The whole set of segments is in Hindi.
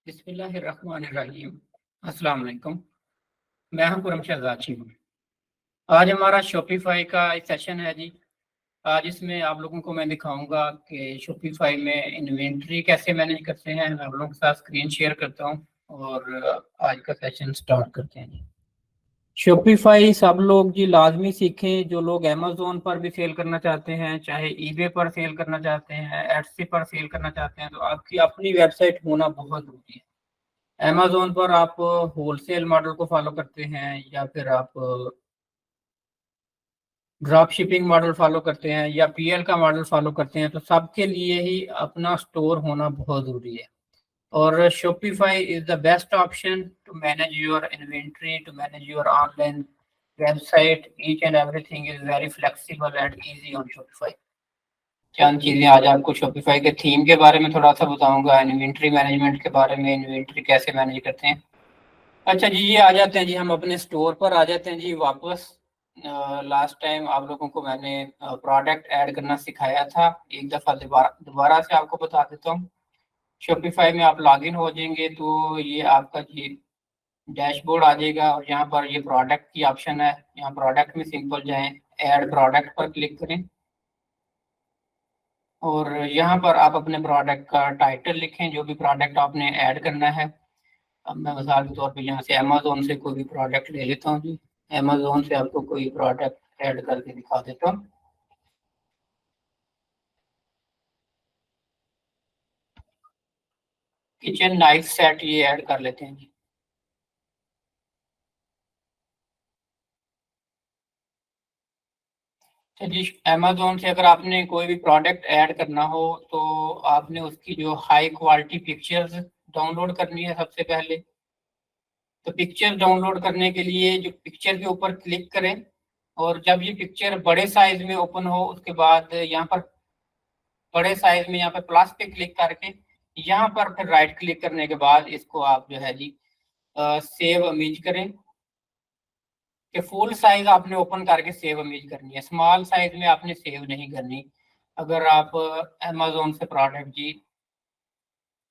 बिस्मिल्लाहिर्रहमानिर्रहीम। अस्सलाम वालेकुम। मैं हूं कुरम शहजाद हूँ। आज हमारा शॉपिफाई का एक सेशन है जी। आज इसमें आप लोगों को मैं दिखाऊंगा कि शॉपिफाई में इन्वेंट्री कैसे मैनेज करते हैं। मैं आप लोगों के साथ स्क्रीन शेयर करता हूं और आज का सेशन स्टार्ट करते हैं जी। शॉपिफाई सब लोग जी लाजमी सीखें। जो लोग अमेजोन पर भी सेल करना चाहते हैं, चाहे ईबे पर सेल करना चाहते हैं, एटसी पर सेल करना चाहते हैं, तो आपकी अपनी वेबसाइट होना बहुत जरूरी है। अमेजोन पर आप होलसेल मॉडल को फॉलो करते हैं या फिर आप ड्रॉप शिपिंग मॉडल फॉलो करते हैं या पीएल का मॉडल फॉलो करते हैं, तो सबके लिए ही अपना स्टोर होना बहुत ज़रूरी है। और Shopify is the best option to manage your inventory, to manage your online website. Each and everything is very flexible and easy on Shopify. चंद चीज़ें आज आपको शॉपिफाई के थीम के बारे में थोड़ा सा बताऊंगा, इन्वेंट्री मैनेजमेंट के बारे में, इन्वेंट्री कैसे मैनेज करते हैं। अच्छा जी, ये आ जाते हैं जी, हम अपने स्टोर पर आ जाते हैं जी वापस। लास्ट टाइम आप लोगों को मैंने प्रोडक्ट ऐड करना सिखाया था। एक दफ़ा दोबारा से आपको बता देता हूँ। शॉपिफाई में आप लॉगिन हो जाएंगे तो ये आपका जी डैशबोर्ड आ जाएगा और यहाँ पर ये प्रोडक्ट की ऑप्शन है। यहाँ प्रोडक्ट में सिंपल जाएं, ऐड प्रोडक्ट पर क्लिक करें और यहाँ पर आप अपने प्रोडक्ट का टाइटल लिखें, जो भी प्रोडक्ट आपने ऐड करना है। अब मैं मिसाल के तौर पे यहाँ से अमेजोन से कोई भी प्रोडक्ट ले लेता हूँ जी। अमेजोन से आपको कोई प्रोडक्ट ऐड करके दिखा देता हूँ। किचन नाइफ सेट ये ऐड कर लेते हैं जी। तो जी अमेजोन से अगर आपने कोई भी प्रोडक्ट ऐड करना हो तो आपने उसकी जो हाई क्वालिटी पिक्चर्स डाउनलोड करनी है सबसे पहले। तो पिक्चर डाउनलोड करने के लिए जो पिक्चर के ऊपर क्लिक करें और जब ये पिक्चर बड़े साइज में ओपन हो उसके बाद यहाँ पर बड़े साइज में यहाँ पर प्लस पे क्लिक करके यहाँ पर फिर राइट क्लिक करने के बाद इसको आप जो है जी सेव इमेज करें। कि फुल साइज आपने ओपन करके सेव इमेज करनी है, स्मॉल साइज में आपने सेव नहीं करनी। अगर आप अमेजोन से प्रोडक्ट जी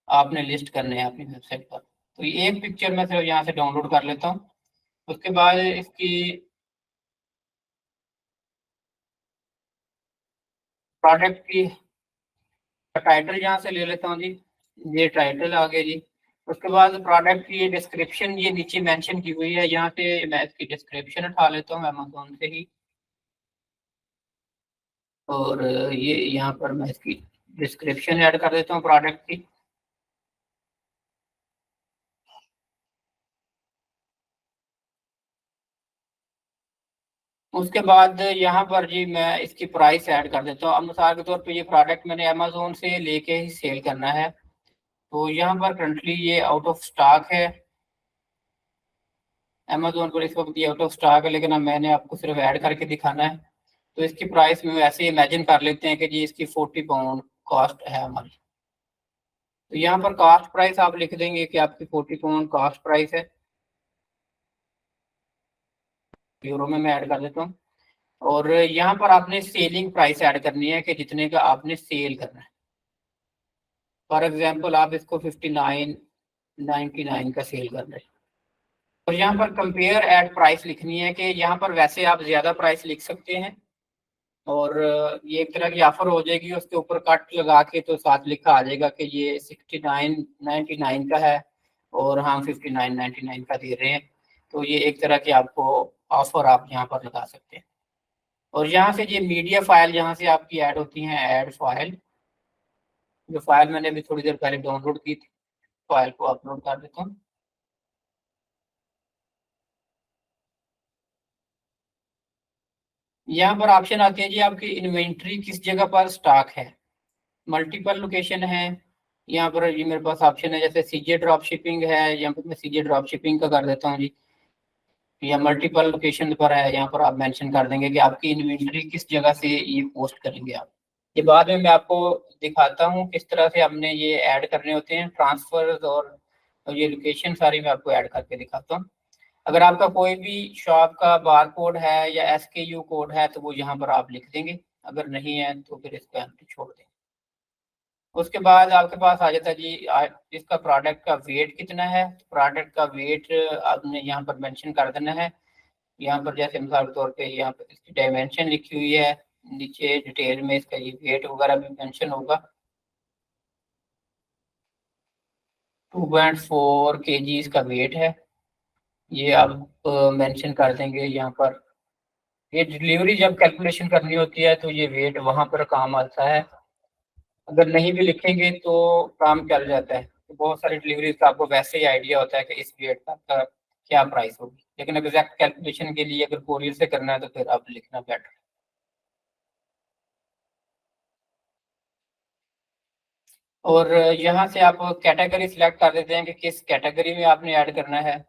आपने लिस्ट करने हैं अपनी वेबसाइट पर, तो ये एक पिक्चर मैं सिर्फ यहाँ से डाउनलोड कर लेता हूँ। उसके बाद इसकी प्रोडक्ट की टाइटल यहाँ से ले लेता हूँ जी। ये टाइटल आ गया जी। उसके बाद प्रोडक्ट की डिस्क्रिप्शन ये नीचे मेंशन की हुई है, यहाँ से मैं इसकी डिस्क्रिप्शन उठा लेता हूँ अमेजोन से ही और ये यहाँ पर मैं इसकी डिस्क्रिप्शन ऐड कर देता हूँ प्रोडक्ट की। उसके बाद यहाँ पर जी मैं इसकी प्राइस ऐड कर देता हूँ। अब मिसाल के तौर पे ये प्रोडक्ट मैंने अमेजोन से लेके ही सेल करना है, तो यहाँ पर करंटली ये आउट ऑफ स्टॉक है। अमेजोन पर इस वक्त ये आउट ऑफ स्टॉक है, लेकिन अब मैंने आपको सिर्फ ऐड करके दिखाना है। तो इसकी प्राइस में ऐसे इमेजिन कर लेते हैं कि जी इसकी 40 पाउंड कॉस्ट है हमारी। तो यहाँ पर कॉस्ट प्राइस आप लिख देंगे कि आपकी 40 पाउंड कॉस्ट प्राइस है। यूरो में मैं ऐड कर देता हूँ और यहाँ पर आपने सेलिंग प्राइस ऐड करनी है कि जितने का आपने सेल करना है। फॉर एग्जाम्पल आप इसको 59.99 का सेल कर रहे हैं। और यहाँ पर कंपेयर एट प्राइस लिखनी है कि यहाँ पर वैसे आप ज़्यादा प्राइस लिख सकते हैं और ये एक तरह की ऑफर हो जाएगी, उसके ऊपर कट लगा के तो साथ लिखा आ जाएगा कि ये 69.99 का है और हम 59.99 का दे रहे हैं। तो ये एक तरह की आपको ऑफर आप यहाँ पर लगा सकते हैं। और यहाँ से ये मीडिया फाइल यहाँ से आपकी ऐड होती हैं, ऐड फाइल। जो फाइल मैंने अभी थोड़ी देर पहले डाउनलोड की थी, फाइल को अपलोड कर देता हूँ। यहाँ पर ऑप्शन आते हैं जी आपकी इन्वेंट्री किस जगह पर स्टॉक है। मल्टीपल लोकेशन है। यहाँ पर ये मेरे पास ऑप्शन है, जैसे सीजे ड्रॉप शिपिंग है, यहाँ पर मैं सीजे ड्रॉप शिपिंग का कर देता हूँ जी। या मल्टीपल लोकेशन पर है, यहाँ पर आप मेंशन कर देंगे कि आपकी इन्वेंट्री किस जगह से ये पोस्ट करेंगे आप। ये बाद में मैं आपको दिखाता हूँ किस तरह से हमने ये ऐड करने होते हैं ट्रांसफर और ये लोकेशन सारी मैं आपको ऐड करके दिखाता हूँ। अगर आपका कोई भी शॉप का बार कोड है या SKU कोड है तो वो यहाँ पर आप लिख देंगे, अगर नहीं है तो फिर इसको एम्प्टी छोड़ देंगे। उसके बाद आपके पास आ जाता है जी इसका प्रोडक्ट का वेट कितना है। प्रोडक्ट का वेट आपने यहाँ पर मेंशन कर देना है। यहाँ पर जैसे मिसाल के तौर पे यहाँ पर इसकी डायमेंशन लिखी हुई है, नीचे डिटेल में इसका ये वेट वगैरह भी मेंशन होगा। 2.4 kg इसका वेट है, ये आप मेंशन कर देंगे यहाँ पर। ये डिलीवरी जब कैलकुलेशन करनी होती है तो ये वेट वहां पर काम आता है। अगर नहीं भी लिखेंगे तो काम चल जाता है। तो बहुत सारी डिलीवरीज का आपको वैसे ही आइडिया होता है कि इस वेट का क्या प्राइस होगी, लेकिन एग्जैक्ट कैलकुलेशन के लिए अगर कोरियर से करना है तो फिर आप लिखना बेटर। और यहाँ से आप कैटेगरी सिलेक्ट कर देते हैं कि किस कैटेगरी में आपने ऐड करना है।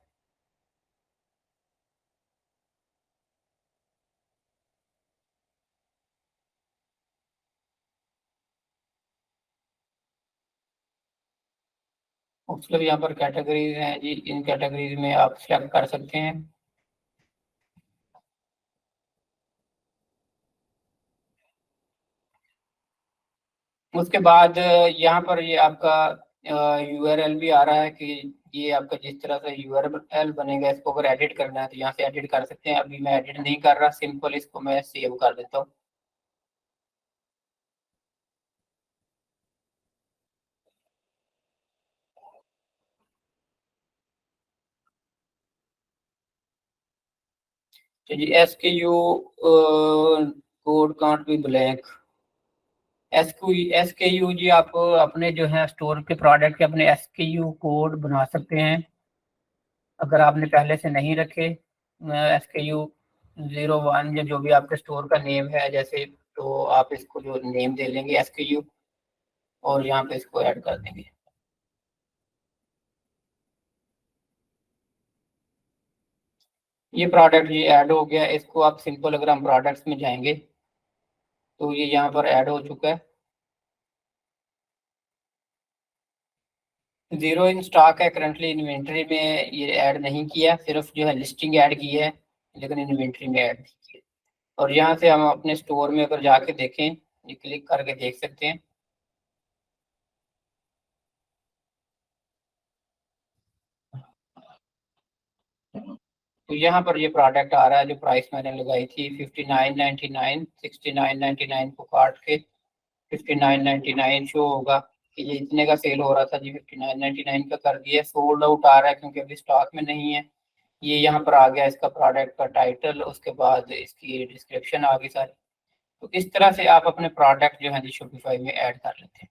मतलब यहाँ पर कैटेगरीज हैं जी, इन कैटेगरीज में आप सिलेक्ट कर सकते हैं। उसके बाद यहाँ पर ये आपका यूआरएल भी आ रहा है कि ये आपका जिस तरह से यूआरएल बनेगा इसको अगर एडिट करना है तो यहाँ से एडिट कर सकते हैं। अभी मैं एडिट नहीं कर रहा, सिंपल इसको मैं सेव कर देता हूँ। तो जी SKU code can't be blank. SKU जी आप अपने जो है स्टोर के प्रोडक्ट के अपने SKU कोड बना सकते हैं। अगर आपने पहले से नहीं रखे SKU 01 या जो भी आपके स्टोर का नेम है जैसे, तो आप इसको जो नेम दे लेंगे SKU और यहाँ पे इसको ऐड कर देंगे। ये प्रोडक्ट ये ऐड हो गया। इसको आप सिंपल अगर हम प्रोडक्ट्स में जाएंगे तो ये यहाँ पर ऐड हो चुका है। जीरो इन स्टॉक है करंटली, इन्वेंट्री में ये ऐड नहीं किया, सिर्फ जो है लिस्टिंग ऐड की है लेकिन इन्वेंट्री में ऐड नहीं किया। और यहाँ से हम अपने स्टोर में अगर जाके देखें, ये क्लिक करके देख सकते हैं। तो यहाँ पर ये प्रोडक्ट आ रहा है, जो प्राइस मैंने लगाई थी 59.99, 69.99 को काट के 59.99 शो होगा कि ये इतने का सेल हो रहा था जी। 59.99 का कर दिया, सोल्ड आउट आ रहा है क्योंकि अभी स्टॉक में नहीं है। ये यहाँ पर आ गया इसका प्रोडक्ट का टाइटल, उसके बाद इसकी डिस्क्रिप्शन आ गई सारी। तो इस तरह से आप अपने प्रोडक्ट जो है जी शॉपिफाई में ऐड कर लेते हैं।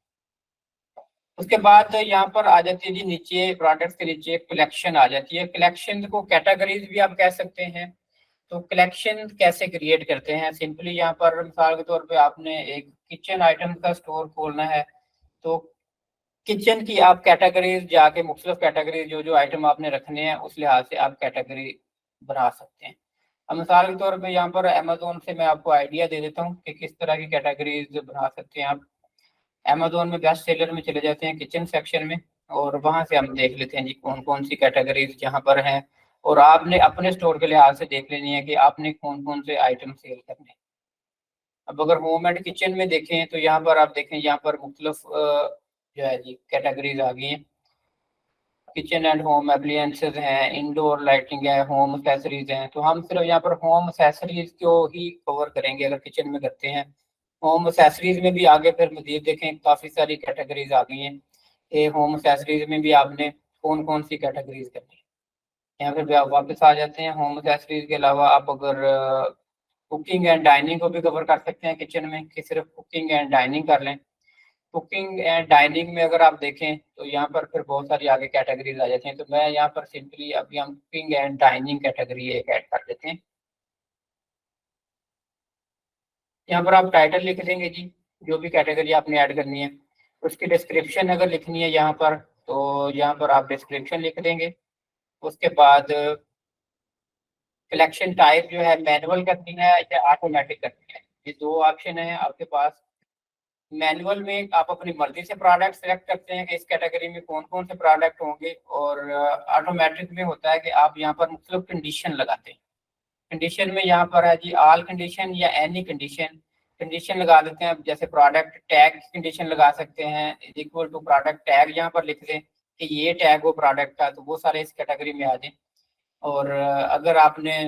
उसके बाद यहाँ पर आ जाती है जी नीचे, प्रोडक्ट्स के नीचे कलेक्शन आ जाती है। कलेक्शन को कैटेगरीज भी आप कह सकते हैं। तो कलेक्शन कैसे क्रिएट करते हैं, सिंपली यहाँ पर मिसाल के तौर पे आपने एक किचन आइटम का स्टोर खोलना है तो किचन की आप कैटेगरीज जाके मुख्तलिफ कैटेगरीज जो जो आइटम आपने रखने हैं उस लिहाज से आप कैटेगरी बना सकते हैं। अब मिसाल के तौर पे यहाँ पर अमेजोन से मैं आपको आइडिया दे देता हूँ कि किस तरह की कैटेगरीज बना सकते हैं आप। अमेजोन में बेस्ट सेलर में चले जाते हैं किचन सेक्शन में, और वहां से हम देख लेते हैं जी कौन कौन सी कैटेगरीज जहाँ पर हैं। और आपने अपने स्टोर के लिहाज से देख लेनी है कि आपने कौन कौन से आइटम सेल करने हैं। अब अगर होम एंड किचन में देखें तो यहाँ पर आप देखें, यहाँ पर मुख्तलिफ जो है जी कैटेगरीज आ गई हैं। किचन एंड होम अप्लियंसेस हैं, इंडोर लाइटिंग है, होम एक्सेसरीज हैं। तो हम सिर्फ यहाँ पर होम एक्सेसरीज को ही कवर करेंगे अगर किचन में करते हैं। होम एक्सेसरीज में भी आगे फिर मजीद देखें काफ़ी सारी कैटेगरीज आ गई हैं। ये होम एक्सेसरीज में भी आपने कौन कौन सी कैटेगरीज करनी है। यहाँ पे भी आप वापस आ जाते हैं। होम एक्सेसरीज के अलावा आप अगर कुकिंग एंड डाइनिंग को भी कवर कर सकते हैं किचन में, कि सिर्फ कुकिंग एंड डाइनिंग कर लें। कुकिंग एंड डाइनिंग में अगर आप देखें तो यहाँ पर फिर बहुत सारी आगे कैटेगरीज आ जाती हैं। तो मैं यहाँ पर सिंपली अभी हम कुकिंग एंड डाइनिंग कैटेगरी एक ऐड कर देते हैं। यहाँ पर आप टाइटल लिख देंगे जी, जो भी कैटेगरी आपने ऐड करनी है। उसकी डिस्क्रिप्शन अगर लिखनी है यहाँ पर तो यहाँ पर आप डिस्क्रिप्शन लिख देंगे। उसके बाद कलेक्शन टाइप जो है मैनुअल करनी है या ऑटोमेटिक करनी है, ये दो ऑप्शन है आपके पास। मैनुअल में आप अपनी मर्जी से प्रोडक्ट सेलेक्ट करते हैं कि इस कैटेगरी में कौन कौन से प्रोडक्ट होंगे, और ऑटोमेटिक में होता है कि आप यहाँ पर मुख्तलिफ कंडीशन लगाते हैं। कंडीशन में यहाँ पर है जी ऑल कंडीशन या एनी कंडीशन। कंडीशन लगा देते हैं, जैसे प्रोडक्ट टैग की कंडीशन लगा सकते हैं, इक्वल टू प्रोडक्ट टैग यहाँ पर लिख दें कि ये टैग वो प्रोडक्ट का, तो वो सारे इस कैटेगरी में आ जाए। और अगर आपने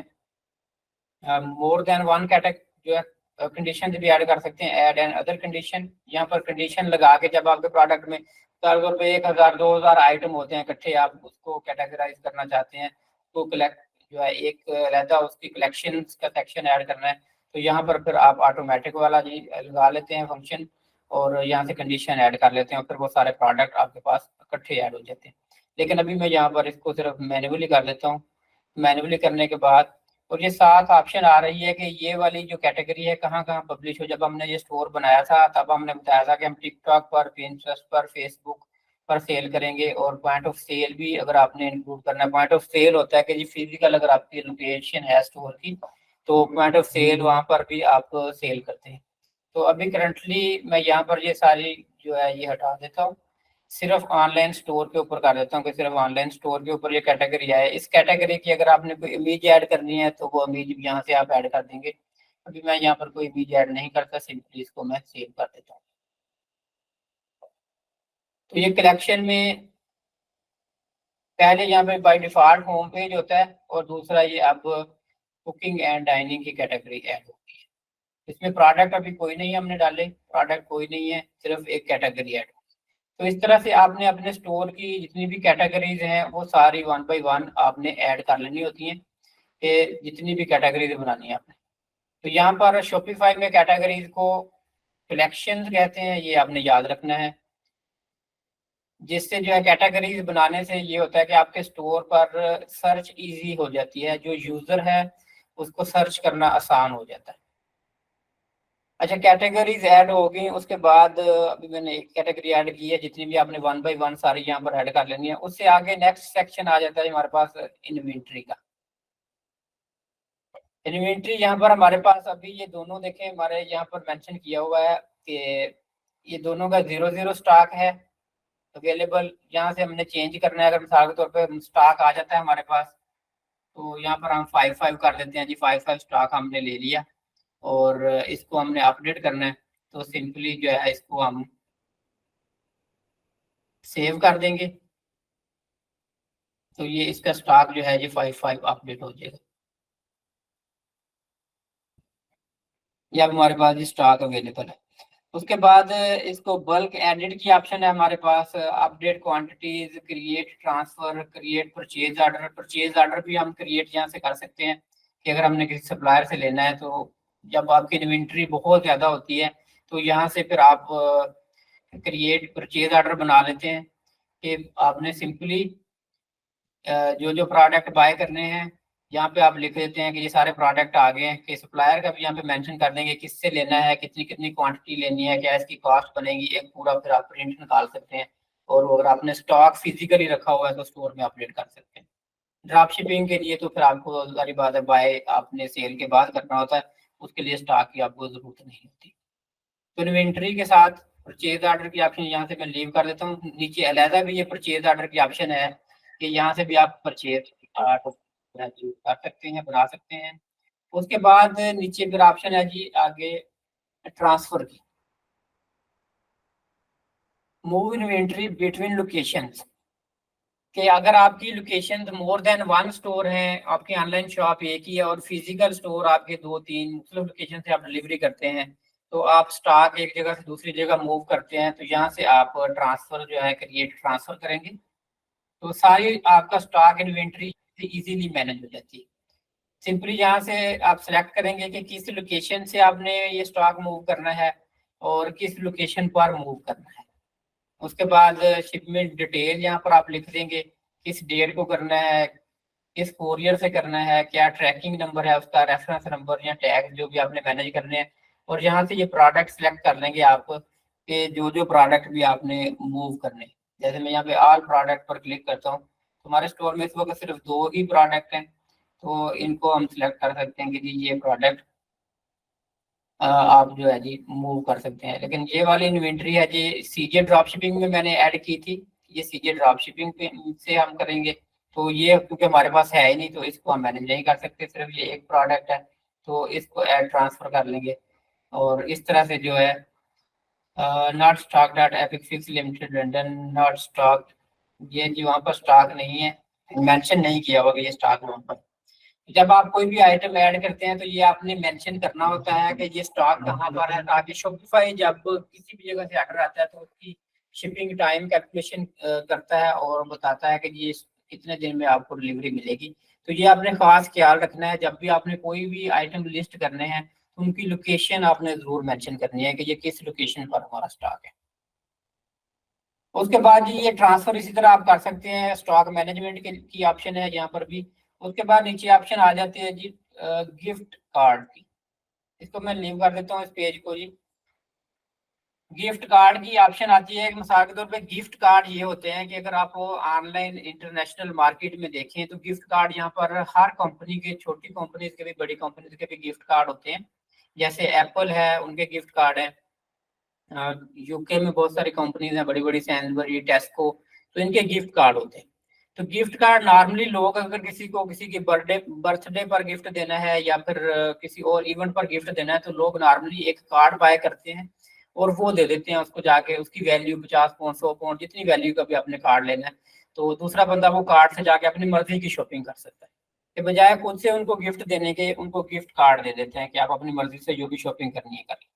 मोर देन वन कैटेगरी जो है कंडीशन भी ऐड कर सकते हैं, ऐड एंड अदर कंडीशन। यहाँ पर कंडीशन लगा के जब आपके प्रोडक्ट में तौर पे 1000 2000 आइटम होते हैं इकट्ठे, आप उसको कैटेगराइज करना चाहते हैं, तो कलेक्ट जो है एक रहता उसकी कलेक्शन का सेक्शन ऐड करना है, तो यहाँ पर फिर आप ऑटोमेटिक वाला जी लगा लेते हैं फंक्शन, और यहाँ से कंडीशन ऐड कर लेते हैं, और फिर वो सारे प्रोडक्ट आपके पास इकट्ठे ऐड हो जाते हैं। लेकिन अभी मैं यहाँ पर इसको सिर्फ मैन्युअली कर लेता हूँ। मैन्युअली करने के बाद और ये साथ ऑप्शन आ रही है कि ये वाली जो कैटेगरी है कहाँ कहाँ पब्लिश हो। जब हमने ये स्टोर बनाया था तब हमने बताया था कि हम टिकटॉक पर, पिंटरेस्ट पर, फेसबुक पर सेल करेंगे, और पॉइंट ऑफ सेल भी अगर आपने इंक्लूड करना है। पॉइंट ऑफ सेल होता है कि जी फिजिकल अगर आपकी लोकेशन है स्टोर की, तो पॉइंट ऑफ सेल वहाँ पर भी आप सेल करते हैं। तो अभी करंटली मैं यहाँ पर ये सारी जो है ये हटा देता हूँ, सिर्फ ऑनलाइन स्टोर के ऊपर कर देता हूँ कि सिर्फ ऑनलाइन स्टोर के ऊपर ये कैटेगरी है। इस कैटेगरी की अगर आपने कोई इमेज ऐड करनी है तो वो इमेज यहाँ से आप ऐड कर देंगे। अभी मैं यहाँ पर कोई इमेज ऐड नहीं करता, सिंपली इसको मैं सेव कर देता हूँ। तो ये कलेक्शन में पहले यहाँ पे बाय डिफॉल्ट होम पेज होता है, और दूसरा ये अब कुकिंग एंड डाइनिंग की कैटेगरी ऐड होती है। इसमें प्रोडक्ट अभी कोई नहीं हमने डाले, प्रोडक्ट कोई नहीं है, सिर्फ एक कैटेगरी ऐड। तो इस तरह से आपने अपने स्टोर की जितनी भी कैटेगरीज हैं वो सारी वन बाय वन आपने ऐड कर लेनी होती हैं, कि जितनी भी कैटेगरीज बनानी है आपने। तो यहाँ पर शॉपिफाई में कैटेगरीज को कलेक्शंस कहते हैं, ये आपने याद रखना है। जिससे जो है कैटेगरीज बनाने से ये होता है कि आपके स्टोर पर सर्च इजी हो जाती है, जो यूजर है उसको सर्च करना आसान हो जाता है। अच्छा, कैटेगरीज ऐड हो गई, उसके बाद अभी मैंने एक कैटेगरी ऐड की है, जितनी भी आपने वन बाय वन सारी यहाँ पर ऐड कर लेनी है। उससे आगे नेक्स्ट सेक्शन आ जाता है हमारे पास इन्वेंट्री का। इन्वेंट्री यहाँ पर हमारे पास अभी ये दोनों देखें, हमारे यहाँ पर मेंशन किया हुआ है कि ये दोनों का 0 0 स्टॉक है अवेलेबल। यहाँ से हमने चेंज करना है, अगर मिसाल के तौर पर स्टॉक आ जाता है हमारे पास, तो यहाँ पर हम 5 कर देते हैं जी, 5 स्टॉक हमने ले लिया, और इसको हमने अपडेट करना है, तो सिंपली जो है इसको हम सेव कर देंगे, तो ये इसका स्टॉक जो है ये 5 अपडेट हो जाएगा। ये अब हमारे पास ये स्टॉक अवेलेबल है। उसके बाद इसको बल्क एडिट की ऑप्शन है हमारे पास, update quantities, create transfer, create purchase order. Purchase order भी हम क्रिएट यहाँ से कर सकते हैं कि अगर हमने किसी सप्लायर से लेना है, तो जब आपकी इन्वेंट्री बहुत ज़्यादा होती है तो यहाँ से फिर आप क्रिएट परचेज ऑर्डर बना लेते हैं कि आपने सिंपली जो जो प्रोडक्ट बाय करने हैं यहाँ पे आप लिख देते हैं कि ये सारे प्रोडक्ट आ गए हैं, कि सप्लायर का भी यहाँ पे मेंशन कर देंगे किससे लेना है, कितनी कितनी क्वांटिटी लेनी है, क्या इसकी कॉस्ट बनेगी, एक पूरा फिर आप प्रिंट निकाल सकते हैं। और अगर आपने स्टॉक फिजिकली रखा हुआ है तो स्टोर में अपडेट कर सकते हैं। ड्रॉप शिपिंग के लिए तो फिर आपको सारी बात है, बाय आपने सेल के बाद करना होता है, उसके लिए स्टॉक की आपको जरूरत नहीं होती। तो इन्वेंट्री के साथ परचेज ऑर्डर की ऑप्शन यहाँ से मैं लीव कर देता हूँ। नीचे अलहदा भी ये परचेज ऑर्डर की ऑप्शन है कि यहाँ से भी आप परचेज कर सकते हैं, बना सकते हैं। उसके बाद नीचे फिर ऑप्शन है जी आगे ट्रांसफर की, मूव इन्वेंट्री बिटवीन लोकेशंस, कि अगर आपकी location more than one store है, आपकी ऑनलाइन शॉप एक ही है और फिजिकल स्टोर आपके 2 3 मुख्तलिफ लोकेशन से आप डिलीवरी करते हैं, तो आप स्टॉक एक जगह से दूसरी जगह मूव करते हैं, तो यहाँ से आप ट्रांसफर जो है क्रिएट ट्रांसफर करेंगे, तो सारी आपका स्टॉक इन्वेंट्री इजीली मैनेज हो जाती है। सिंपली यहाँ से आप सेलेक्ट करेंगे कि किस लोकेशन से आपने ये स्टॉक मूव करना है और किस लोकेशन पर मूव करना है। उसके बाद शिपमेंट डिटेल यहाँ पर आप लिख देंगे, किस डेट को करना है, किस कोरियर से करना है, क्या ट्रैकिंग नंबर है उसका, रेफरेंस नंबर या टैग जो भी आपने मैनेज करने हैं। और यहाँ से ये प्रोडक्ट सेलेक्ट कर लेंगे आप कि जो जो प्रोडक्ट भी आपने मूव करने। जैसे मैं यहाँ पे ऑल प्रोडक्ट पर क्लिक करता हूँ, तो हमारे स्टोर में इस वक्त सिर्फ 2 ही प्रोडक्ट हैं, तो इनको हम सिलेक्ट कर सकते हैं कि जी ये प्रोडक्ट आप जो है जी मूव कर सकते हैं। लेकिन ये वाली इन्वेंट्री है जी सीजे ड्रॉप शिपिंग में मैंने ऐड की थी, ये सीजे ड्रॉप शिपिंग पे से हम करेंगे, तो ये क्योंकि हमारे पास है ही नहीं तो इसको हम मैनेज नहीं कर सकते, सिर्फ ये एक प्रोडक्ट है, तो इसको ऐड ट्रांसफर कर लेंगे। और इस तरह से जो है not stock dot epic fix limited London not stock, ये जी वहाँ पर स्टॉक नहीं है, मेंशन नहीं किया होगा ये स्टॉक वहाँ पर। जब आप कोई भी आइटम ऐड करते हैं तो ये आपने मेंशन करना होता है कि ये स्टॉक कहाँ पर है, ताकि शॉपिफाई जब किसी भी जगह से ऑर्डर आता है तो उसकी शिपिंग टाइम कैलकुलेशन करता है और बताता है कि ये कितने दिन में आपको डिलीवरी मिलेगी। तो ये आपने खास ख्याल रखना है, जब भी आपने कोई भी आइटम लिस्ट करने हैं तो उनकी लोकेशन आपने जरूर मेंशन करनी है कि ये किस लोकेशन पर हमारा स्टॉक है। उसके बाद ये ट्रांसफर इसी तरह आप कर सकते हैं, स्टॉक मैनेजमेंट के की ऑप्शन है यहाँ पर भी। उसके बाद नीचे ऑप्शन आ जाते हैं जी गिफ्ट कार्ड की। इसको मैं लीव कर देता हूँ इस पेज को जी। गिफ्ट कार्ड की ऑप्शन आती है, मिसाल के तौर पे गिफ्ट कार्ड ये होते हैं कि अगर आप ऑनलाइन इंटरनेशनल मार्केट में देखें तो गिफ्ट कार्ड यहाँ पर हर कंपनी के, छोटी कंपनीज के भी बड़ी कंपनीज के भी गिफ्ट कार्ड होते हैं। जैसे एप्पल है उनके गिफ्ट कार्ड है, यूके में बहुत सारी कंपनीज हैं बड़ी बड़ी, सैनबरी, टेस्को, तो इनके गिफ्ट कार्ड होते हैं। तो गिफ्ट कार्ड नॉर्मली लोग अगर किसी को किसी के बर्थडे पर गिफ्ट देना है या फिर किसी और इवेंट पर गिफ्ट देना है तो लोग नॉर्मली एक कार्ड बाय करते हैं और वो दे देते हैं उसको जाके, उसकी वैल्यू 50 पाउंड 100 पाउंड जितनी वैल्यू का भी आपने कार्ड लेना है, तो दूसरा बंदा वो कार्ड से जाके अपनी मर्जी की शॉपिंग कर सकता है। के बजाय खुद से उनको गिफ्ट देने के उनको गिफ्ट कार्ड दे देते हैं कि आप अपनी मर्जी से जो भी शॉपिंग करनी है करें।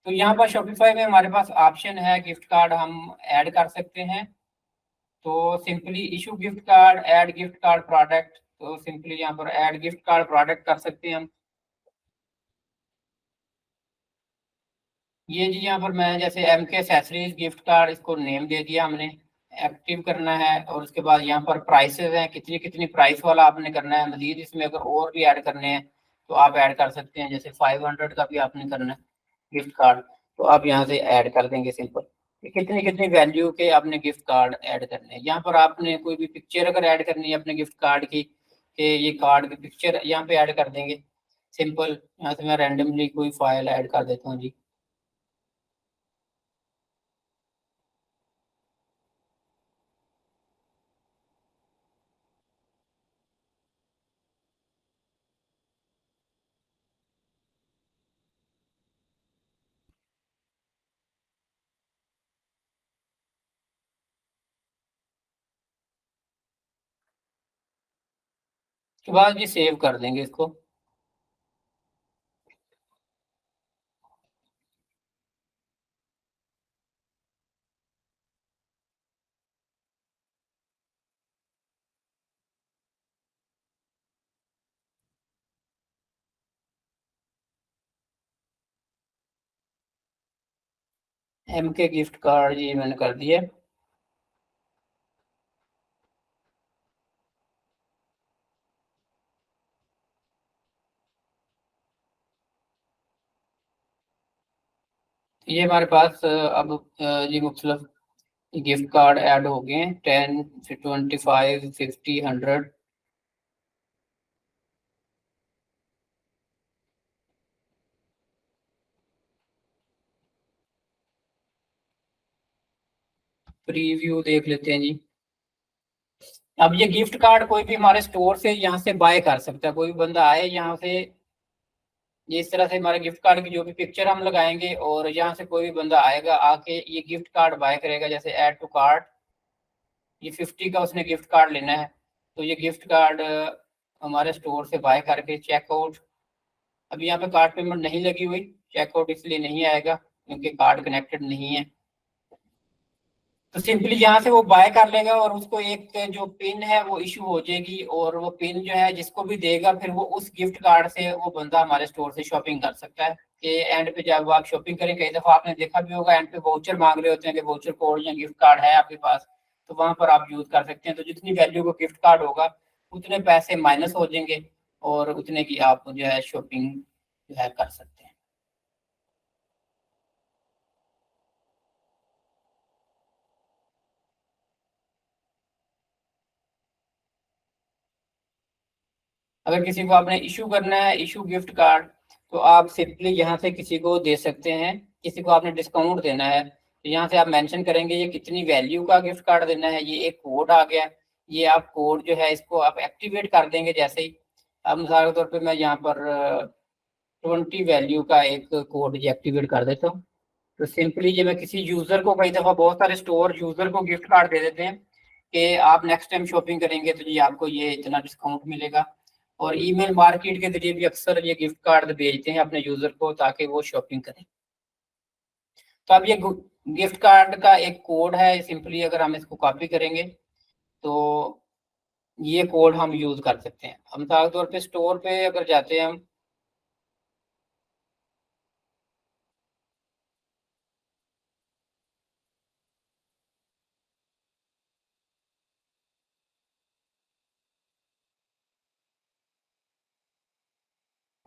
तो यहाँ पर शॉपिफाई में हमारे पास ऑप्शन है गिफ्ट कार्ड हम ऐड कर सकते हैं। तो simply issue gift card, add gift card product, तो सिंपली यहाँ पर ऐड गिफ्ट कार्ड प्रोडक्ट कर सकते हैं हम। ये जी यहाँ पर मैं जैसे एम के एसेसरीज गिफ्ट कार्ड इसको नेम दे दिया हमने, एक्टिव करना है। और उसके बाद यहाँ पर प्राइसेस हैं, कितनी कितनी प्राइस वाला आपने करना है। मजीद इसमें अगर और भी ऐड करने हैं तो आप ऐड कर सकते हैं, जैसे 500 का भी आपने करना है गिफ्ट कार्ड तो आप यहाँ से ऐड कर देंगे सिंपल। कितनी कितनी वैल्यू के आपने गिफ्ट कार्ड ऐड करने हैं। यहाँ पर आपने कोई भी पिक्चर अगर ऐड करनी है अपने गिफ्ट कार्ड की, कि ये कार्ड की पिक्चर यहाँ पे ऐड कर देंगे सिंपल। यहाँ से मैं रैंडमली कोई फाइल ऐड कर देता हूँ जी। उसके बाद ये सेव कर देंगे इसको। एम के गिफ्ट कार्ड ये मैंने कर दिया। ये हमारे पास अब ये मुख्तलिफ गिफ्ट कार्ड ऐड हो गए हैं, 10 25 50 100। प्रीव्यू देख लेते हैं जी। अब ये गिफ्ट कार्ड कोई भी हमारे स्टोर से यहाँ से बाय कर सकता है, कोई भी बंदा आए यहाँ से, ये इस तरह से हमारे गिफ्ट कार्ड की जो भी पिक्चर हम लगाएंगे और यहाँ से कोई भी बंदा आएगा आके ये गिफ्ट कार्ड बाय करेगा। जैसे ऐड टू कार्ड, ये 50 का उसने गिफ्ट कार्ड लेना है तो ये गिफ्ट कार्ड हमारे स्टोर से बाय करके चेकआउट, अभी यहाँ पे कार्ड पेमेंट नहीं लगी हुई, चेकआउट इसलिए नहीं आएगा क्योंकि कार्ड कनेक्टेड नहीं है। तो सिंपली यहाँ से वो बाय कर लेगा और उसको एक जो पिन है वो इशू हो जाएगी और वो पिन जो है जिसको भी देगा फिर वो उस गिफ्ट कार्ड से वो बंदा हमारे स्टोर से शॉपिंग कर सकता है। कि एंड पे जब आप शॉपिंग करें, कई दफा आपने देखा भी होगा एंड पे वाउचर मांग रहे होते हैं कि वाउचर कोड या गिफ्ट कार्ड है आपके पास, तो वहां पर आप यूज कर सकते हैं। तो जितनी वैल्यू का गिफ्ट कार्ड होगा उतने पैसे माइनस हो जाएंगे और उतने की आप जो है शॉपिंग जो है कर सकते हैं। अगर किसी को आपने इशू करना है इशू गिफ्ट कार्ड, तो आप सिंपली यहाँ से किसी को दे सकते हैं। किसी को आपने डिस्काउंट देना है तो यहाँ से आप मेंशन करेंगे ये कितनी वैल्यू का गिफ्ट कार्ड देना है। ये एक कोड आ गया, ये आप कोड जो है इसको आप एक्टिवेट कर देंगे जैसे ही। अब मिसाल के तौर पे मैं यहाँ पर 20 वैल्यू का एक कोड जी एक्टिवेट कर देता हूँ। तो सिंपली जब मैं किसी यूजर को, कई दफा बहुत सारे स्टोर यूजर को गिफ्ट कार्ड दे देते हैं कि आप नेक्स्ट टाइम शॉपिंग करेंगे तो जी आपको ये इतना डिस्काउंट मिलेगा। और ईमेल मार्केट के जरिए भी अक्सर ये गिफ्ट कार्ड भेजते हैं अपने यूजर को ताकि वो शॉपिंग करें। तो अब ये गिफ्ट कार्ड का एक कोड है, सिंपली अगर हम इसको कॉपी करेंगे तो ये कोड हम यूज कर सकते हैं। हम मिसाल के तौर पे स्टोर पे अगर जाते हैं हम,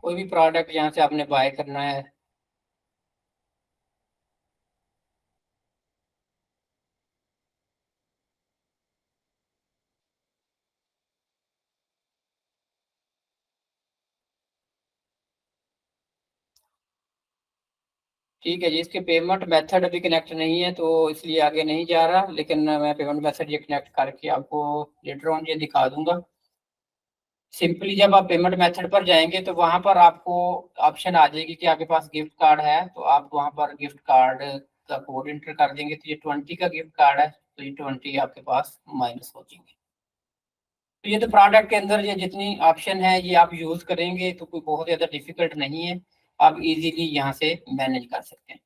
कोई भी प्रोडक्ट यहाँ से आपने बाय करना है, ठीक है जी। इसके पेमेंट मेथड अभी कनेक्ट नहीं है तो इसलिए आगे नहीं जा रहा, लेकिन मैं पेमेंट मेथड ये कनेक्ट करके आपको लेटर ऑन ये दिखा दूंगा। सिंपली जब आप पेमेंट मेथड पर जाएंगे तो वहां पर आपको ऑप्शन आ जाएगी कि आपके पास गिफ्ट कार्ड है, तो आप वहां पर गिफ्ट कार्ड का कोड एंटर कर देंगे। तो ये 20 का गिफ्ट कार्ड है, तो ये 20 आपके पास माइनस हो जाएंगे। तो ये तो प्रोडक्ट के अंदर ये जितनी ऑप्शन है ये आप यूज करेंगे तो कोई बहुत ज्यादा डिफिकल्ट नहीं है, आप इजीली यहाँ से मैनेज कर सकते हैं।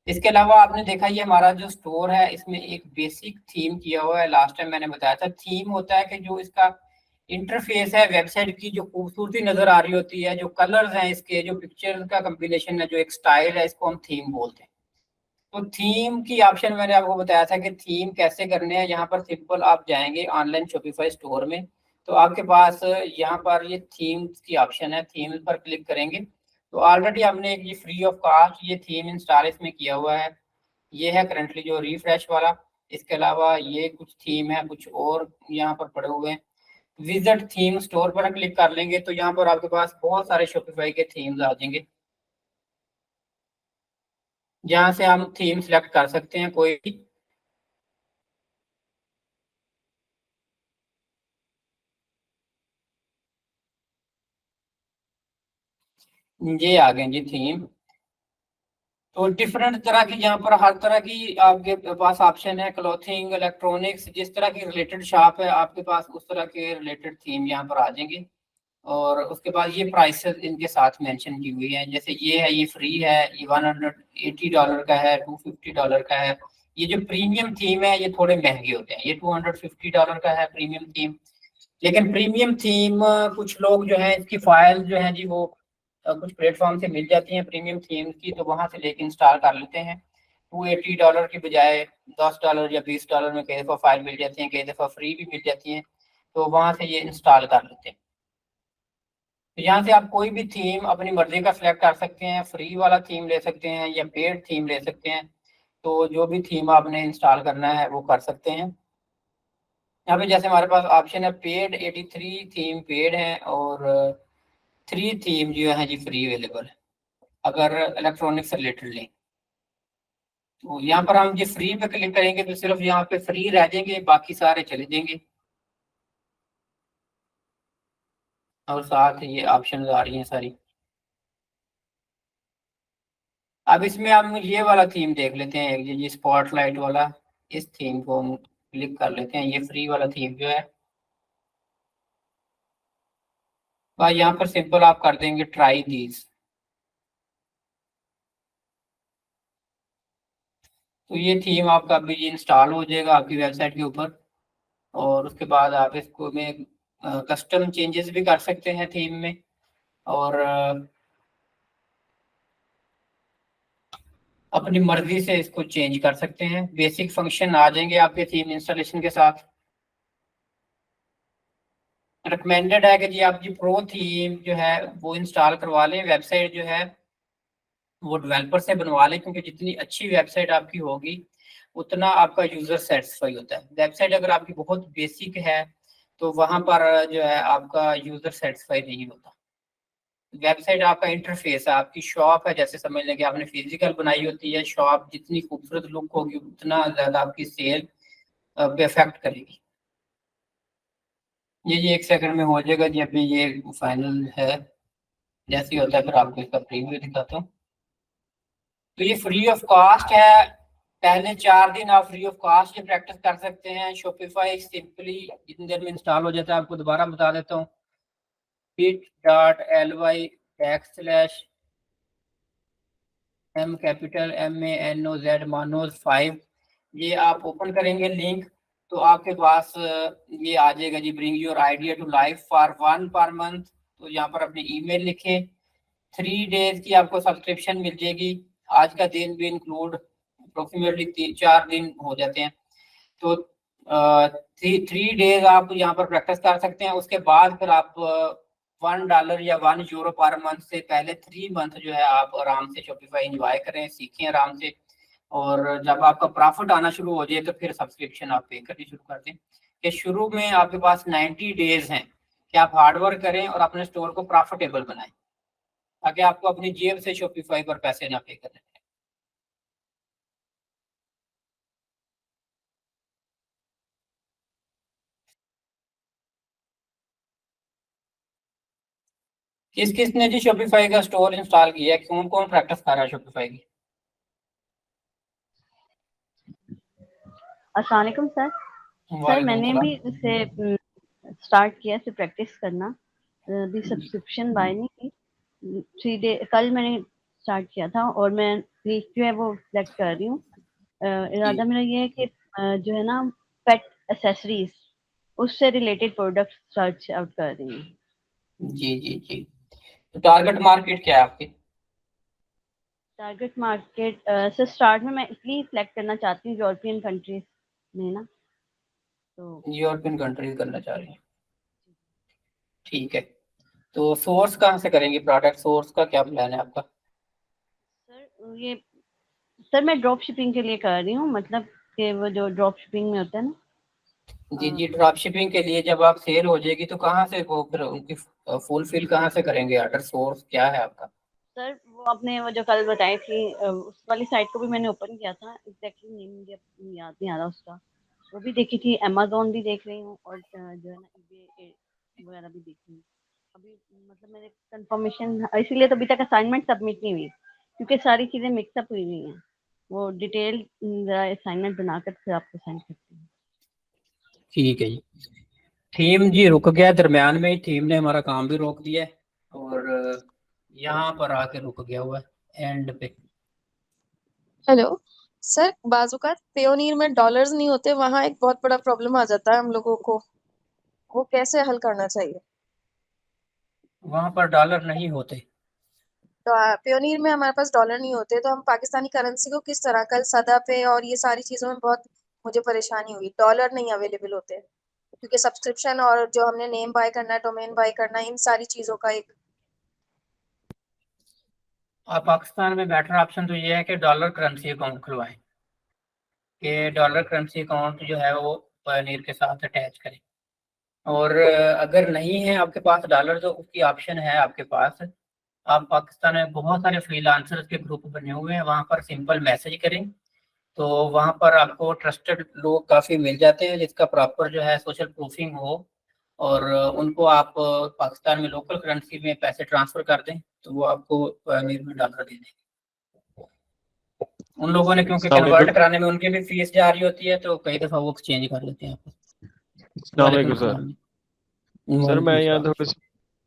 इसके अलावा आपने देखा ये हमारा जो स्टोर है इसमें एक बेसिक थीम किया हुआ है। लास्ट टाइम मैंने बताया था थीम होता है कि जो इसका इंटरफेस है वेबसाइट की, जो खूबसूरती नजर आ रही होती है, जो कलर्स हैं इसके, जो पिक्चर का कॉम्बिनेशन है, जो एक स्टाइल है, इसको हम थीम बोलते हैं। तो थीम की ऑप्शन मैंने आपको बताया था कि थीम कैसे करने हैं। यहाँ पर सिंपल आप जाएंगे ऑनलाइन शॉपिफाई स्टोर में, तो आपके पास यहाँ पर ये थीम्स की ऑप्शन है, थीम पर क्लिक करेंगे तो ऑलरेडी हमने एक ये फ्री ऑफ कॉस्ट ये थीम इंस्टॉल इसमें किया हुआ है। ये है करंटली जो रिफ्रेश वाला। इसके अलावा ये कुछ थीम है, कुछ और यहाँ पर पड़े हुए हैं। विजिट थीम स्टोर पर क्लिक कर लेंगे तो यहाँ पर आपके पास बहुत सारे शॉपिफाई के थीम्स आ जाएंगे, जहाँ से हम थीम सेलेक्ट कर सकते हैं कोई भी। ये आ गए जी थीम। तो डिफरेंट तरह की यहाँ पर हर तरह की आपके पास ऑप्शन है, क्लॉथिंग, इलेक्ट्रॉनिक्स, जिस तरह की रिलेटेड शॉप है आपके पास उस तरह के रिलेटेड थीम यहाँ पर आ जाएंगे। और उसके बाद ये प्राइसेस इनके साथ मेंशन की हुई है, जैसे ये है, ये फ्री है, ये $180 का है, $250 का है। ये जो प्रीमियम थीम है ये थोड़े महंगे होते हैं, ये $250 का है प्रीमियम थीम। लेकिन प्रीमियम थीम कुछ लोग जो है इसकी फाइल जो है जी वो कुछ प्लेटफॉर्म से मिल जाती हैं प्रीमियम थीम की, तो वहां से लेके इंस्टॉल कर लेते हैं। $280 की बजाय $10 या $20 में कई दफ़ा फाइल मिल जाती हैं, कई दफ़ा फ्री भी मिल जाती हैं, तो वहां से ये इंस्टॉल कर लेते हैं। तो यहाँ से आप कोई भी थीम अपनी मर्जी का सिलेक्ट कर सकते हैं, फ्री वाला थीम ले सकते हैं या पेड थीम ले सकते हैं। तो जो भी थीम आपने इंस्टॉल करना है वो कर सकते हैं। यहाँ पे जैसे हमारे पास ऑप्शन है पेड, 83 थीम पेड है और 3 थीम जो है जी फ्री अवेलेबल है अगर इलेक्ट्रॉनिक से रिलेटेड लें। तो यहाँ पर हम जो फ्री पे क्लिक करेंगे तो सिर्फ यहाँ पे फ्री रह जाएंगे, बाकी सारे चले जाएंगे। और साथ ये ऑप्शन आ रही हैं सारी। अब इसमें हम ये वाला थीम देख लेते हैं, ये स्पॉटलाइट वाला। इस थीम को हम क्लिक कर लेते हैं, ये फ्री वाला थीम जो है। और यहाँ पर सिंपल आप कर देंगे ट्राई दीज। तो ये थीम आपका अभी इंस्टॉल हो जाएगा आपकी वेबसाइट के ऊपर। और उसके बाद आप इसको में कस्टम चेंजेस भी कर सकते हैं थीम में। और अपनी मर्जी से इसको चेंज कर सकते हैं। बेसिक फंक्शन आ जाएंगे आपके थीम इंस्टॉलेशन के साथ। रिकमेंडेड है कि जी आप जी प्रो थीम जो है वो इंस्टॉल करवा लें। वेबसाइट जो है वो डेवलपर से बनवा लें, क्योंकि जितनी अच्छी वेबसाइट आपकी होगी उतना आपका यूजर सेटिस्फाई होता है। वेबसाइट अगर आपकी बहुत बेसिक है तो वहां पर जो है आपका यूजर सेटिस्फाई नहीं होता। वेबसाइट आपका इंटरफेस है, आपकी शॉप है, जैसे समझ लें कि आपने फिजिकल बनाई होती है शॉप, जितनी खूबसूरत लुक होगी उतना ज्यादा आपकी सेल पे इफेक्ट करेगी। ये 1 सेकंड में हो जाएगा जी, अभी ये फाइनल है। जैसे ही होता है फिर आपको इसका प्रीव्यू दिखाता हूँ। तो ये फ्री ऑफ कॉस्ट है। पहले 4 दिन आप फ्री ऑफ कॉस्ट ये प्रैक्टिस कर सकते हैं। शॉपिफाई सिंपली जितनी देर में इंस्टॉल हो जाता है, आपको दोबारा बता देता हूँ। bit.ly/m Manos 5 ये आप ओपन करेंगे लिंक, तो आपके पास ये आ जाएगा जी, bring your idea to life for 1 per month. तो यहाँ पर अपनी ईमेल लिखें। 3 डेज की आपको सब्सक्रिप्शन मिल जाएगी। आज का दिन भी इंक्लूड अप्रोक्सीमेटली 4 दिन हो जाते हैं। तो 3 डेज आप यहाँ पर प्रैक्टिस कर सकते हैं। उसके बाद फिर आप $1 या €1 पर मंथ से पहले 3 मंथ जो है आप आराम से शॉपिफाई एंजॉय करें, सीखें आराम से। और जब आपका प्रॉफिट आना शुरू हो जाए तो फिर सब्सक्रिप्शन आप पे करनी शुरू कर दें। कि शुरू में आपके पास 90 डेज हैं कि आप हार्डवर्क करें और अपने स्टोर को प्रॉफिटेबल बनाएं, ताकि आपको अपनी जेब से शॉपिफाई पर पैसे ना पे करने पड़े। किस किसने जी शॉपिफाई का स्टोर इंस्टॉल किया है? कौन कौन प्रैक्टिस कर रहा है शॉपिफाई की? अस्सलाम वालेकुम सर। सर मैंने भी इसे स्टार्ट किया से प्रैक्टिस करना, भी सब्सक्रिप्शन बाय नहीं की। 3 डे कल मैंने स्टार्ट किया था और मैं वीक जो है वो सिलेक्ट कर रही हूँ। इरादा मेरा ये है कि जो है ना पेट एसेसरीज उससे रिलेटेड प्रोडक्ट सर्च आउट कर रही हूँ। जी जी जी। तो टारगेट मार्केट क्या है आपकी? टारगेट मार्केट से स्टार्ट में मैं इटली सिलेक्ट करना चाहती हूँ, यूरोपियन कंट्रीज में ना। तो यूरोपियन कंट्रीज करना चाह रही हैं, ठीक है। तो सोर्स कहाँ से करेंगे? प्रोडक्ट सोर्स का क्या प्लान है आपका? सर मैं ड्रॉप शिपिंग के लिए कर रही हूँ, मतलब कि वो जो ड्रॉप शिपिंग में होता है ना। जी जी, ड्रॉप शिपिंग के लिए जब आप सेल हो जाएगी तो कहाँ से वो फिर उनकी फुलफिल कहाँ से करेंगे? ऑर्डर सोर्स क्या है आपका? सर वो आपने वो जो कल बताई थी उस वाली साइट को भी मैंने ओपन किया था, एग्जैक्टली नेम मुझे याद नहीं आ रहा उसका। वो भी देखी थी, अमेज़न भी देख रही हूँ और जो है ना eBay वगैरह भी देख रही हूँ। अभी मतलब मैंने कंफर्मेशन, इसीलिए तो अभी तक असाइनमेंट सबमिट नहीं हुई, क्योंकि सारी चीज़ें मिक्सअप हुई हुई हैं। वो डिटेल असाइनमेंट बनाकर फिर आपको सेंड करती हूँ। ठीक है जी। थीम जी रुक गया दरम्यान में ही, थीम ने हमारा काम भी रोक दिया है और यहाँ पर आके रुक गया हुआ है एंड पे। हेलो सर, बाजूकात पेयोनीर में डॉलर्स नहीं होते, वहां एक बहुत बड़ा प्रॉब्लम आ जाता है हम लोगों को। वो कैसे हल करना चाहिए? वहां पर डॉलर नहीं होते? तो पेयोनीर में हमारे पास डॉलर नहीं होते, तो हम पाकिस्तानी करेंसी को किस तरह, कल सदा पे और ये सारी चीजों में बहुत मुझे परेशानी हुई, डॉलर नहीं अवेलेबल होते क्योंकि सब्सक्रिप्शन और जो हमने नेम बाय करना है, डोमेन बाय करना है, इन सारी चीजों का एक। आप पाकिस्तान में बेटर ऑप्शन तो ये है कि डॉलर करेंसी अकाउंट खुलवाएं, कि डॉलर करेंसी अकाउंट जो है वो पनीर के साथ अटैच करें। और अगर नहीं है आपके पास डॉलर तो उसकी ऑप्शन है आपके पास। आप पाकिस्तान में बहुत सारे फ्रीलांसर्स के ग्रुप बने हुए हैं, वहाँ पर सिंपल मैसेज करें तो वहाँ पर आपको ट्रस्टेड लोग काफ़ी मिल जाते हैं जिसका प्रॉपर जो है सोशल प्रूफिंग हो। और उनको आप पाकिस्तान में लोकल करेंसी में पैसे ट्रांसफ़र कर दें तो वो आपको पनीर में डॉलर दे देंगे। उन लोगों ने क्योंकि कन्वर्ट कराने में उनकी भी फीस जा रही होती है तो कई दफ़ा वो एक्सचेंज कर लेते हैं आपको। वालेकुम सलाम। सर मैं यहाँ थोड़ी सी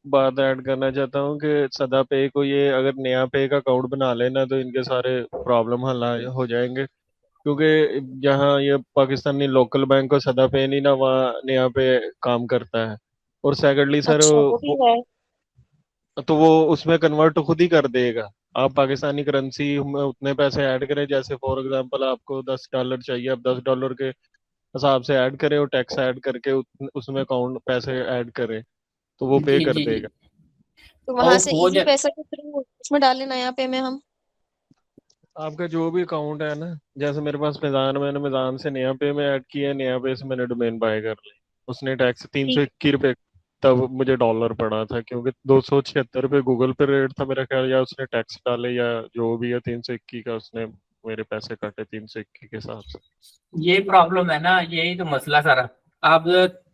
बात ऐड करना चाहता हूँ कि सदा पे को ये अगर नया पे का अकाउंट बना लेना तो इनके सारे प्रॉब्लम हल हो जाएंगे, क्योंकि जहाँ ये पाकिस्तानी लोकल बैंक को सदा पे नहीं ना, वहाँ नया पे काम करता है। और सेकेंडली सर अच्छा, वो भी है। तो वो उसमें कन्वर्ट खुद ही कर देगा। आप पाकिस्तानी करेंसी में उतने पैसे ऐड करें, जैसे फॉर एग्जांपल आपको $10 चाहिए, आप $10 के हिसाब से ऐड करें और टैक्स ऐड करके उसमें अकाउंट पैसे ऐड करें तो वो पे जी कर जी जी। देगा। तो वहां से हो इजी जा पैसा के थ्रू उसमें डाल लेना, यहाँ पे में हम। आपका जो भी अकाउंट है ना, जैसे मेरे पास मिजान, मैंने मिजान से नया पे में ऐड किया है, नया पे से मैंने डोमेन बाय कर ली। उसने टैक्स ठीक। ₹321 तब मुझे डॉलर पड़ा था, क्योंकि ₹276 गूगल पे रेट था मेरा ख्याल, या उसने टैक्स डाले या जो भी है, 321 का उसने मेरे पैसे काटे 321 के हिसाब से। ये प्रॉब्लम है ना, यही तो मसला सारा। आप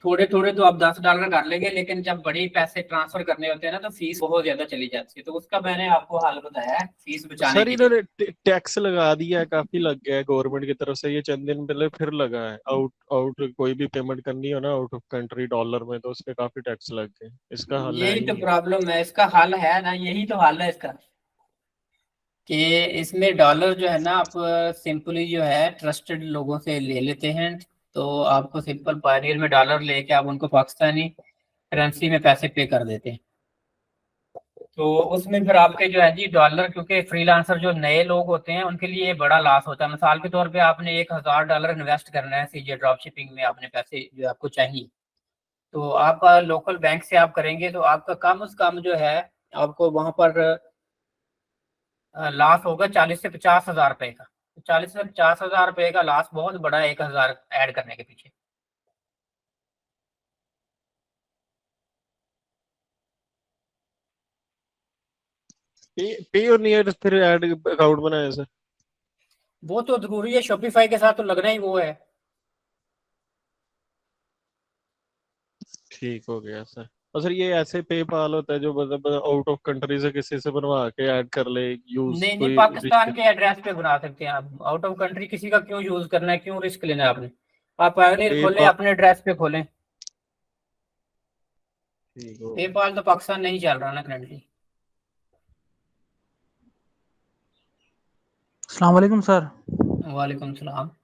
थोड़े थोड़े तो आप $10 कर लेंगे, लेकिन जब बड़ी पैसे ट्रांसफर करने होते हैं ना तो फीस बहुत ज्यादा चली जाती है, तो उसका मैंने आपको हल बताया है फीस बचाने सर के लिए। इन्होंने टैक्स लगा दिया है, काफी लग गया है गवर्नमेंट की तरफ से, ये चंद दिन पहले फिर लगा है। आउट आउट कोई भी पेमेंट करनी हो ना आउट ऑफ कंट्री डॉलर में, तो उस पे काफी टैक्स लग गए। इसका हल है यही ही तो नहीं। प्रॉब्लम है, इसका हल है ना, यही तो हल है इसका, कि इसमें डॉलर जो है ना आप सिंपली जो है ट्रस्टेड लोगों से ले लेते हैं। तो आपको सिंपल पायनियर में डॉलर लेके आप उनको पाकिस्तानी करेंसी में पैसे पे कर देते हैं। तो उसमें फिर आपके जो है जी डॉलर, क्योंकि फ्रीलांसर जो नए लोग होते हैं उनके लिए ये बड़ा लॉस होता है। मिसाल के तौर पे आपने $1000 इन्वेस्ट करना है सीजे ड्रॉप शिपिंग में, आपने पैसे जो आपको चाहिए, तो आप लोकल बैंक से आप करेंगे तो आपका कम से कम जो है आपको वहां पर लॉस होगा 40 से 50 हजार रुपए का। 40 से 50 हजार रुपए का लॉस बहुत बड़ा है 1000 ऐड करने के पीछे। पेयोनियर फिर ऐड अकाउंट बनाया सर? वो तो जरूरी है, शॉपिफाई के साथ तो लगना ही वो है। ठीक हो गया सर। और सर ये ऐसे पेपाल होता है जो मतलब आउट ऑफ कंट्री से किसी से बनवा के ऐड कर ले, यूज नहीं नहीं, कोई पाकिस्तान रिश्ते? के एड्रेस पे बना सकते हैं आप, आउट ऑफ कंट्री किसी का क्यों यूज करना है, क्यों रिस्क लेना है आपने। आप पायोनियर खोलें, पेपाल अपने एड्रेस पे खोलें। ठीक हो गया। पेपाल तो पाकिस्तान नहीं चल रहा ना करंटली। अस्सलाम वालेकुम सर। वालेकुम सलाम।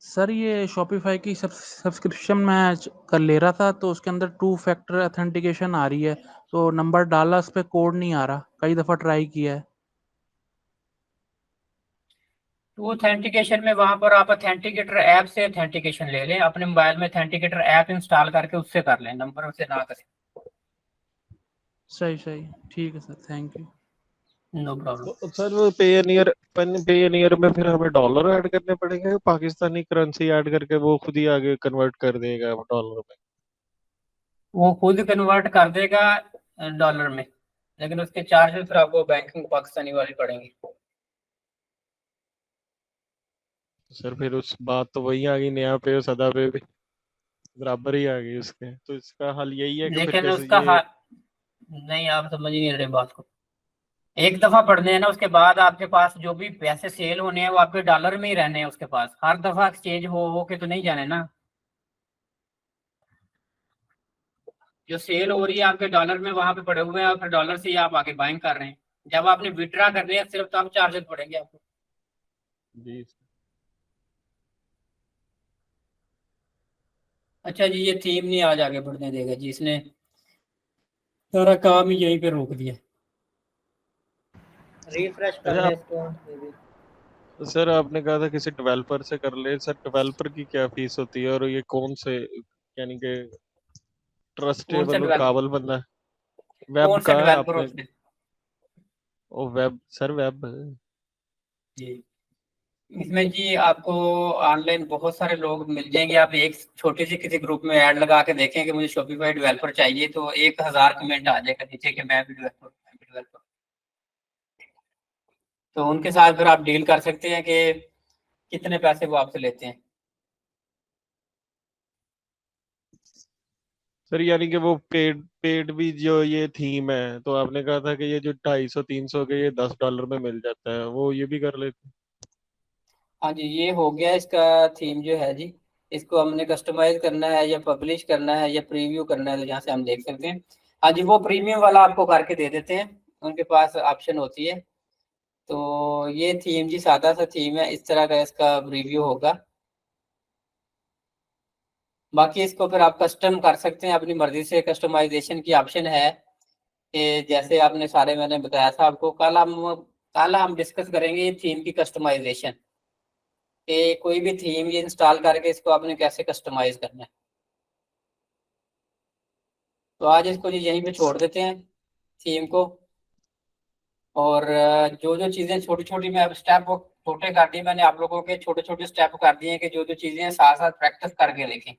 सर ये शॉपिफाई की सब्सक्रिप्शन मैं कर ले रहा था, तो उसके अंदर 2 फैक्टर ऑथेंटिकेशन आ रही है, तो नंबर डाला उस पर कोड नहीं आ रहा, कई दफ़ा ट्राई किया है। तो ऑथेंटिकेशन में वहां पर आप ऑथेंटिकेटर ऐप से ऑथेंटिकेशन ले लें, अपने मोबाइल में ऑथेंटिकेटर ऐप इंस्टॉल करके उससे कर लें, नंबर से ना करें। सही सही, ठीक है sir, thank you. No problem. तो सर वो पेयोनियर में फिर हमें डॉलर ऐड करने पड़ेंगे, पाकिस्तानी करेंसी ऐड करके वो खुद ही आगे कन्वर्ट कर देगा डॉलर में? वो खुद कन्वर्ट कर देगा डॉलर में, लेकिन उसके चार्जेस फिर आपको बैंकिंग पाकिस्तानी वाली पड़ेंगे। सर फिर उस बात तो वही आ गई, नया पे और सदा पे भी बराबर ही आ गई उसके। तो इसका हल यही है कि फिर लेकिन कैसे उसका ये? नहीं, आप समझ ही नहीं रहे बात को। एक दफा पढ़ने हैं ना, उसके बाद आपके पास जो भी पैसे सेल होने हैं वो आपके डॉलर में ही रहने हैं उसके पास, हर दफा एक्सचेंज हो के तो नहीं जाने ना। जो सेल हो रही है आपके डॉलर में वहां पे पड़े हुए हैं, और फिर डॉलर से ही आप आगे बाइंग कर रहे हैं। जब आपने विड्रा करने हैं सिर्फ, तब चार्जेस पड़ेंगे आपको। जी अच्छा जी, ये थीम नहीं आज आगे बढ़ने देगा जी, इसने सारा काम ही यहीं पे रोक दिया। रिफ्रेश कर अच्छा ले आप, इसको। सर आपने कहा था किसी डेवलपर से कर ले, सर डेवलपर की क्या फीस होती है, और ये कौन से यानी कि कौन सा ट्रस्टेबल और डेवलपर, काबल बंदा है? वेब कौन सा का है डेवलपर आपने? उसने। ओ वेब सर, वेब। जी, इसमें जी आपको ऑनलाइन बहुत सारे लोग मिल जाएंगे। आप एक छोटी सी किसी ग्रुप में ऐड लगा के देखें कि मुझे शॉपिफाई डेवलपर चाहिए, तो 1000 कमेंट आ जाएगा नीचे कि मैं भी डेवलपर, मैं भी डेवलपर। तो उनके साथ फिर आप डील कर सकते हैं कि कितने पैसे वो आपसे लेते हैं। सर यानी कि वो पेड पेड भी जो ये थीम है, तो आपने कहा था कि ये जो 250-300 के ये $10 में मिल जाता है, वो ये भी कर लेते हैं? हाँ जी, ये हो गया इसका थीम जो है जी। इसको हमने कस्टमाइज करना है या पब्लिश करना है या प्रीव्यू करना है, तो यहाँ से हम देख सकते हैं। हाँ जी, वो प्रीमियम वाला आपको करके दे देते हैं, उनके पास ऑप्शन होती है। तो ये थीम जी सादा सा थीम है, इस तरह का इसका रिव्यू होगा। बाकी इसको फिर आप कस्टम कर सकते हैं अपनी मर्जी से, कस्टमाइजेशन की ऑप्शन है कि जैसे आपने सारे मैंने बताया था आपको। कल हम डिस्कस करेंगे ये थीम की कस्टमाइजेशन, कि कोई भी थीम ये इंस्टॉल करके इसको आपने कैसे कस्टमाइज करना है। तो आज इसको जी यहीं पे छोड़ देते हैं थीम को। और जो जो चीज़ें छोटी छोटी मैं अब स्टेप छोटे कर दिए मैंने, आप लोगों के छोटे छोटे स्टेप कर दिए हैं कि जो जो चीज़ें साथ साथ प्रैक्टिस करके देखें।